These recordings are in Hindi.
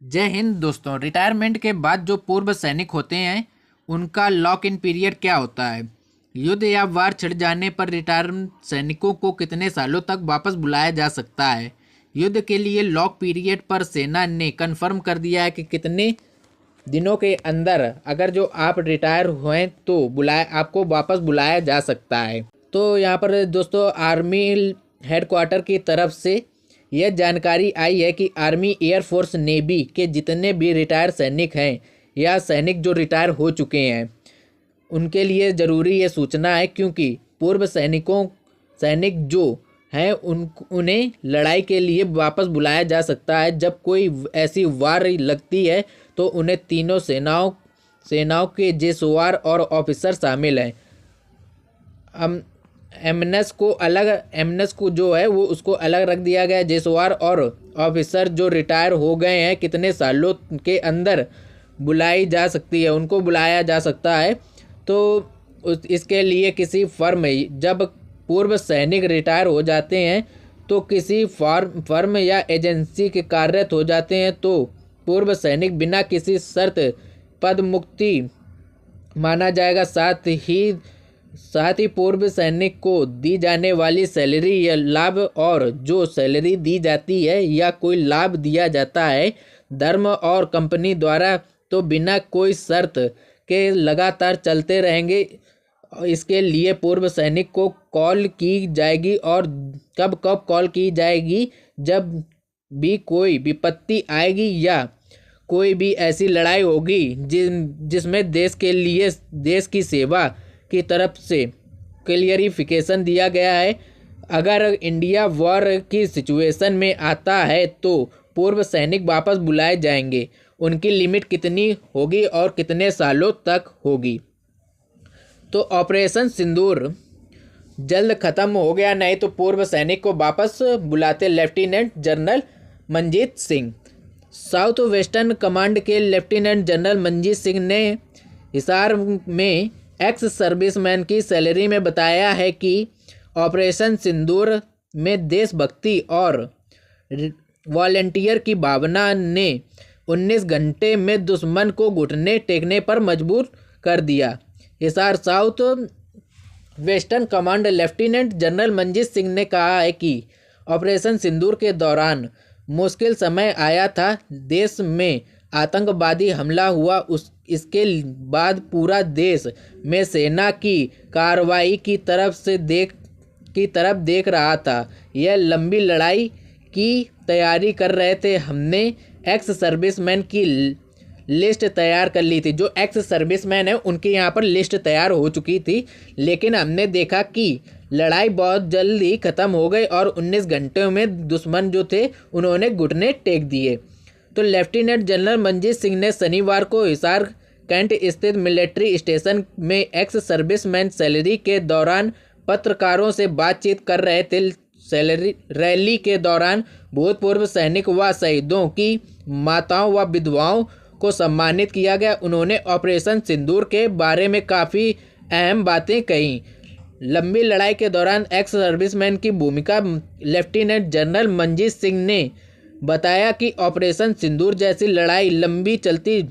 जय हिंद दोस्तों। रिटायरमेंट के बाद जो पूर्व सैनिक होते हैं उनका लॉक इन पीरियड क्या होता है। युद्ध या वार छिड़ जाने पर रिटायर सैनिकों को कितने सालों तक वापस बुलाया जा सकता है। युद्ध के लिए लॉक पीरियड पर सेना ने कंफर्म कर दिया है कि कितने दिनों के अंदर अगर जो आप रिटायर हुए तो बुलाया आपको वापस बुलाया जा सकता है। तो यहाँ पर दोस्तों आर्मी हेडक्वार्टर की तरफ से यह जानकारी आई है कि आर्मी एयरफोर्स नेवी के जितने भी रिटायर सैनिक हैं या सैनिक जो रिटायर हो चुके हैं उनके लिए ज़रूरी ये सूचना है, क्योंकि पूर्व सैनिक जो हैं उन्हें लड़ाई के लिए वापस बुलाया जा सकता है। जब कोई ऐसी वार लगती है तो उन्हें तीनों सेनाओं के जेसवार और ऑफिसर शामिल हैं। एमएनएस को जो है वो उसको अलग रख दिया गया है। जेसवार और ऑफिसर जो रिटायर हो गए हैं कितने सालों के अंदर बुलाई जा सकती है, उनको बुलाया जा सकता है। तो इसके लिए किसी फर्म जब पूर्व सैनिक रिटायर हो जाते हैं तो किसी फर्म या एजेंसी के कार्यरत हो जाते हैं तो पूर्व सैनिक बिना किसी शर्त पद मुक्ति माना जाएगा। साथ ही पूर्व सैनिक को दी जाने वाली सैलरी या लाभ, और जो सैलरी दी जाती है या कोई लाभ दिया जाता है धर्म और कंपनी द्वारा, तो बिना कोई शर्त के लगातार चलते रहेंगे। इसके लिए पूर्व सैनिक को कॉल की जाएगी, और कब कब कॉल की जाएगी, जब भी कोई विपत्ति आएगी या कोई भी ऐसी लड़ाई होगी जिसमें देश की सेवा की तरफ से क्लियरिफिकेशन दिया गया है। अगर इंडिया वॉर की सिचुएशन में आता है तो पूर्व सैनिक वापस बुलाए जाएंगे। उनकी लिमिट कितनी होगी और कितने सालों तक होगी। तो ऑपरेशन सिंदूर जल्द ख़त्म हो गया, नहीं तो पूर्व सैनिक को वापस बुलाते lieutenant general Manjeet Singh. South western command के लेफ्टिनेंट जनरल मंजीत सिंह ने हिसार में एक्स सर्विसमैन की सैलरी में बताया है कि ऑपरेशन सिंदूर में देशभक्ति और वॉलंटियर की भावना ने 19 घंटे में दुश्मन को घुटने टेकने पर मजबूर कर दिया। Hisar south western command lieutenant general Manjeet Singh ने कहा है कि ऑपरेशन सिंदूर के दौरान मुश्किल समय आया था। देश में आतंकवादी हमला हुआ, इसके बाद पूरा देश में सेना की कार्रवाई की तरफ देख रहा था। यह लंबी लड़ाई की तैयारी कर रहे थे। हमने एक्स सर्विसमैन की लिस्ट तैयार कर ली थी। जो एक्स सर्विसमैन है उनकी यहाँ पर लिस्ट तैयार हो चुकी थी, लेकिन हमने देखा कि लड़ाई बहुत जल्दी ख़त्म हो गई और 19 घंटों में दुश्मन जो थे उन्होंने घुटने टेक दिए। तो लेफ्टिनेंट जनरल मंजीत सिंह ने शनिवार को हिसार कैंट स्थित मिलिट्री स्टेशन में एक्स सर्विसमैन सैलरी के दौरान पत्रकारों से बातचीत कर रहे थे। सैलरी रैली के दौरान भूतपूर्व सैनिक व शहीदों की माताओं व विधवाओं को सम्मानित किया गया। उन्होंने ऑपरेशन सिंदूर के बारे में काफ़ी अहम बातें कही। लंबी लड़ाई के दौरान एक्स सर्विसमैन की भूमिका लेफ्टिनेंट जनरल मंजीत सिंह ने बताया कि ऑपरेशन सिंदूर जैसी लड़ाई लंबी चलती,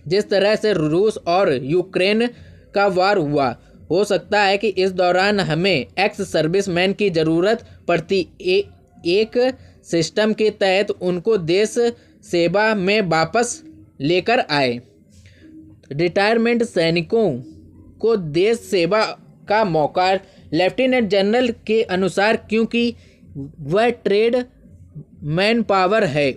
जिस तरह से रूस और यूक्रेन का वार हुआ, हो सकता है कि इस दौरान हमें एक्स सर्विसमैन की ज़रूरत पड़ती। एक सिस्टम के तहत उनको देश सेवा में वापस लेकर आए। रिटायरमेंट सैनिकों को देश सेवा का मौका लेफ्टिनेंट जनरल के अनुसार, क्योंकि वह ट्रेड मैन पावर है,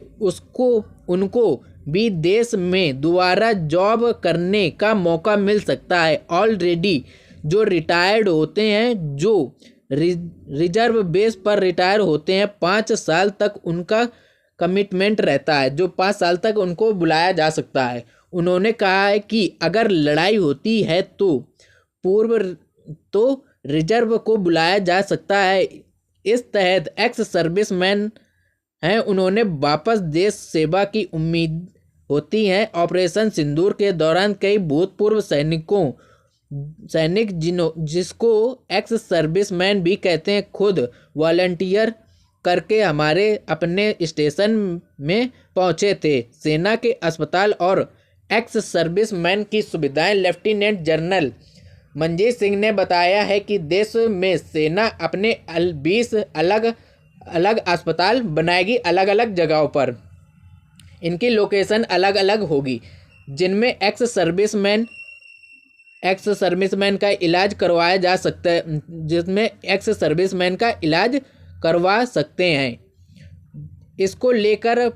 उनको भी देश में दोबारा जॉब करने का मौका मिल सकता है। ऑलरेडी जो रिटायर्ड होते हैं, जो रिजर्व बेस पर रिटायर होते हैं, 5 साल तक उनका कमिटमेंट रहता है, जो 5 साल तक उनको बुलाया जा सकता है। उन्होंने कहा है कि अगर लड़ाई होती है तो रिजर्व को बुलाया जा सकता है। इस तहत एक्स सर्विसमैन हैं, उन्होंने वापस देश सेवा की उम्मीद होती है। ऑपरेशन सिंदूर के दौरान कई भूतपूर्व सैनिक जिसको एक्स सर्विसमैन भी कहते हैं, खुद वॉलंटियर करके हमारे अपने स्टेशन में पहुंचे थे। सेना के अस्पताल और एक्स सर्विसमैन की सुविधाएं। लेफ्टिनेंट जनरल मंजीत सिंह ने बताया है कि देश में सेना अपने 20 अलग अलग अस्पताल बनाएगी, अलग अलग जगहों पर। इनकी लोकेशन अलग अलग होगी, जिनमें एक्स सर्विसमैन का इलाज करवाया जा सकता है, जिसमें एक्स सर्विसमैन का इलाज करवा सकते हैं। इसको लेकर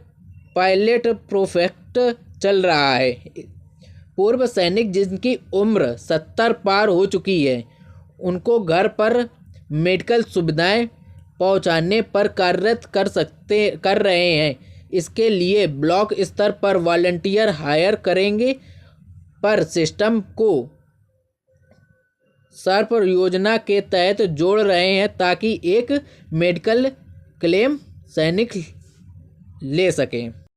पायलट प्रोजेक्ट चल रहा है। पूर्व सैनिक जिनकी उम्र 70 पार हो चुकी है, उनको घर पर मेडिकल सुविधाएं पहुंचाने पर कार्यरत कर रहे हैं। इसके लिए ब्लॉक स्तर पर वॉलंटियर हायर करेंगे, पर सिस्टम को सर्प योजना के तहत जोड़ रहे हैं ताकि एक मेडिकल क्लेम सैनिक ले सकें।